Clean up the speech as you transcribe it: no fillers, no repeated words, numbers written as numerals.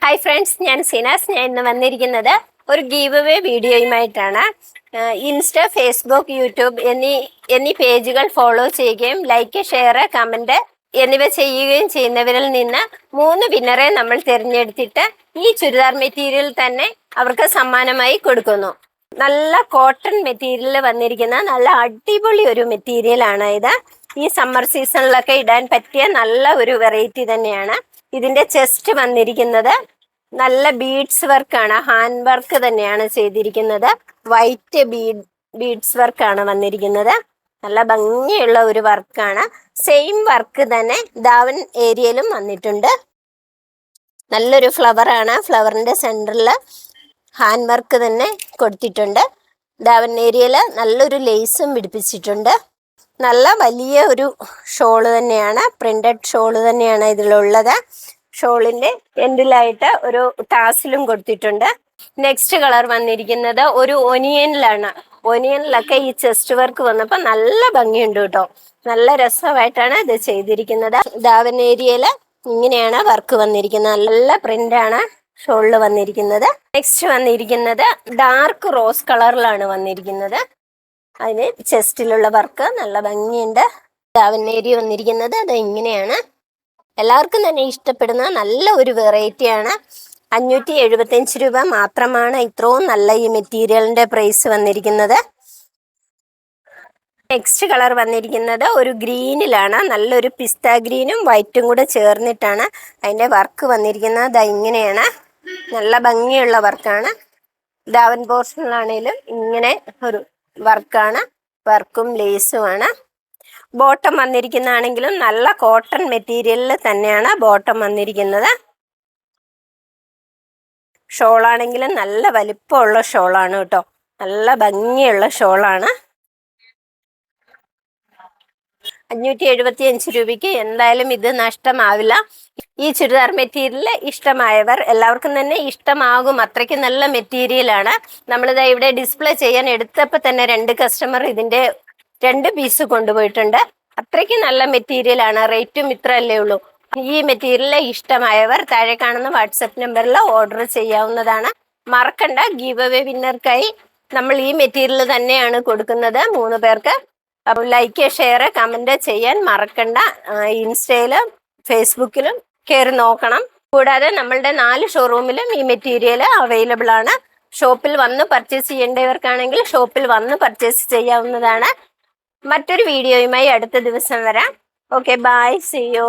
Hi friends, ഞാൻ സിനാസ്. ഞാൻ ഇന്ന് വന്നിരിക്കുന്നത് ഒരു ഗീവ് അവേ വീഡിയോയുമായിട്ടാണ്. ഇൻസ്റ്റ, ഫേസ്ബുക്ക്, യൂട്യൂബ് എന്നീ പേജുകൾ ഫോളോ ചെയ്യുകയും ലൈക്ക്, ഷെയർ, കമൻറ്റ് എന്നിവ ചെയ്യുകയും ചെയ്യുന്നവരിൽ നിന്ന് 3 വിന്നറെ നമ്മൾ തിരഞ്ഞെടുത്തിട്ട് ഈ ചുരിദാർ മെറ്റീരിയൽ തന്നെ അവർക്ക് സമ്മാനമായി കൊടുക്കുന്നു. നല്ല കോട്ടൺ മെറ്റീരിയൽ വന്നിരിക്കുന്ന നല്ല അടിപൊളി ഒരു മെറ്റീരിയലാണ് ഇത്. ഈ സമ്മർ സീസണിലൊക്കെ ഇടാൻ പറ്റിയ നല്ല ഒരു വെറൈറ്റി തന്നെയാണ്. ഇതിന്റെ ചെസ്റ്റ് വന്നിരിക്കുന്നത് നല്ല ബീഡ്സ് വർക്കാണ്, ഹാൻഡ് വർക്ക് തന്നെയാണ് ചെയ്തിരിക്കുന്നത്. വൈറ്റ് ബീഡ്സ് വർക്കാണ് വന്നിരിക്കുന്നത്. നല്ല ഭംഗിയുള്ള ഒരു വർക്കാണ്. സെയിം വർക്ക് തന്നെ ദാവൻ ഏരിയയിലും വന്നിട്ടുണ്ട്. നല്ലൊരു ഫ്ലവർ ആണ്. ഫ്ലവറിന്റെ സെന്ററിൽ ഹാൻഡ് വർക്ക് തന്നെ കൊടുത്തിട്ടുണ്ട്. ദാവൻ ഏരിയയിൽ നല്ലൊരു ലേസും പിടിപ്പിച്ചിട്ടുണ്ട്. നല്ല വലിയ ഒരു ഷോള് തന്നെയാണ്, പ്രിന്റഡ് ഷോള് തന്നെയാണ് ഇതിലുള്ളത്. ഷോളിന്റെ എൻഡിലായിട്ട് ഒരു ടാസിലും കൊടുത്തിട്ടുണ്ട്. നെക്സ്റ്റ് കളർ വന്നിരിക്കുന്നത് ഒരു ഒനിയനിലാണ്. ഒനിയനിലൊക്കെ ഈ ചെസ്റ്റ് വർക്ക് വന്നപ്പോൾ നല്ല ഭംഗിയുണ്ട് കേട്ടോ. നല്ല രസമായിട്ടാണ് ഇത് ചെയ്തിരിക്കുന്നത്. ദാവൻ ഏരിയയില് ഇങ്ങനെയാണ് വർക്ക് വന്നിരിക്കുന്നത്. നല്ല പ്രിന്റാണ് ഷോളിൽ വന്നിരിക്കുന്നത്. നെക്സ്റ്റ് വന്നിരിക്കുന്നത് ഡാർക്ക് റോസ് കളറിലാണ് വന്നിരിക്കുന്നത്. അതിന് ചെസ്റ്റിലുള്ള വർക്ക് നല്ല ഭംഗിയുണ്ട്. ദാവൻ ഏരിയ വന്നിരിക്കുന്നത് അത് ഇങ്ങനെയാണ്. എല്ലാവർക്കും തന്നെ ഇഷ്ടപ്പെടുന്ന നല്ല ഒരു വെറൈറ്റിയാണ്. 575 രൂപ മാത്രമാണ് ഇത്രയും നല്ല ഈ മെറ്റീരിയലിന്റെ പ്രൈസ് വന്നിരിക്കുന്നത്. നെക്സ്റ്റ് കളർ വന്നിരിക്കുന്നത് ഒരു ഗ്രീനിലാണ്. നല്ലൊരു പിസ്ത ഗ്രീനും വൈറ്റും കൂടെ ചേർന്നിട്ടാണ് അതിന്റെ വർക്ക് വന്നിരിക്കുന്നത്. ഇങ്ങനെയാണ്, നല്ല ഭംഗിയുള്ള വർക്കാണ്. ദാവൻ പോർഷനിലാണേലും ഇങ്ങനെ ഒരു വർക്കാണ്. വർക്കും ലേസുമാണ്. ബോട്ടം വന്നിരിക്കുന്നതാണെങ്കിലും നല്ല കോട്ടൺ മെറ്റീരിയലിൽ തന്നെയാണ് ബോട്ടം വന്നിരിക്കുന്നത്. ഷോളാണെങ്കിലും നല്ല വലിപ്പമുള്ള ഷോളാണ് കേട്ടോ. നല്ല ഭംഗിയുള്ള ഷോളാണ്. 575 രൂപയ്ക്ക് എന്തായാലും ഇത് നഷ്ടമാവില്ല. ഈ ചുരിദാർ മെറ്റീരിയൽ ഇഷ്ടമായവർ എല്ലാവർക്കും തന്നെ ഇഷ്ടമാകും. അത്രയ്ക്ക് നല്ല മെറ്റീരിയലാണ്. നമ്മളിതാ ഇവിടെ ഡിസ്പ്ലേ ചെയ്യാൻ എടുത്തപ്പോൾ തന്നെ 2 കസ്റ്റമർ ഇതിന്റെ 2 പീസ് കൊണ്ടുപോയിട്ടുണ്ട്. അത്രയ്ക്ക് നല്ല മെറ്റീരിയലാണ്. റേറ്റും ഇത്രയല്ലേ ഉള്ളൂ. ഈ മെറ്റീരിയൽ ഇഷ്ടമായവർ താഴെ കാണുന്ന വാട്സപ്പ് നമ്പറിൽ ഓർഡർ ചെയ്യാവുന്നതാണ്. മറക്കണ്ട, ഗീവ് അവേ വിന്നർക്കായി നമ്മൾ ഈ മെറ്റീരിയൽ തന്നെയാണ് കൊടുക്കുന്നത് 3 പേർക്ക്. അപ്പോൾ ലൈക്ക്, ഷെയർ, കമന്റ് ചെയ്യാൻ മറക്കണ്ട. ഇൻസ്റ്റയിലും ഫേസ്ബുക്കിലും കയറി നോക്കണം. കൂടാതെ നമ്മളുടെ 4 ഷോറൂമിലും ഈ മെറ്റീരിയൽ അവൈലബിൾ ആണ്. ഷോപ്പിൽ വന്ന് പർച്ചേസ് ചെയ്യേണ്ടവർക്കാണെങ്കിൽ ഷോപ്പിൽ വന്ന് പർച്ചേസ് ചെയ്യാവുന്നതാണ്. മറ്റൊരു വീഡിയോയുമായി അടുത്ത ദിവസം വരാം. Okay, bye, see U.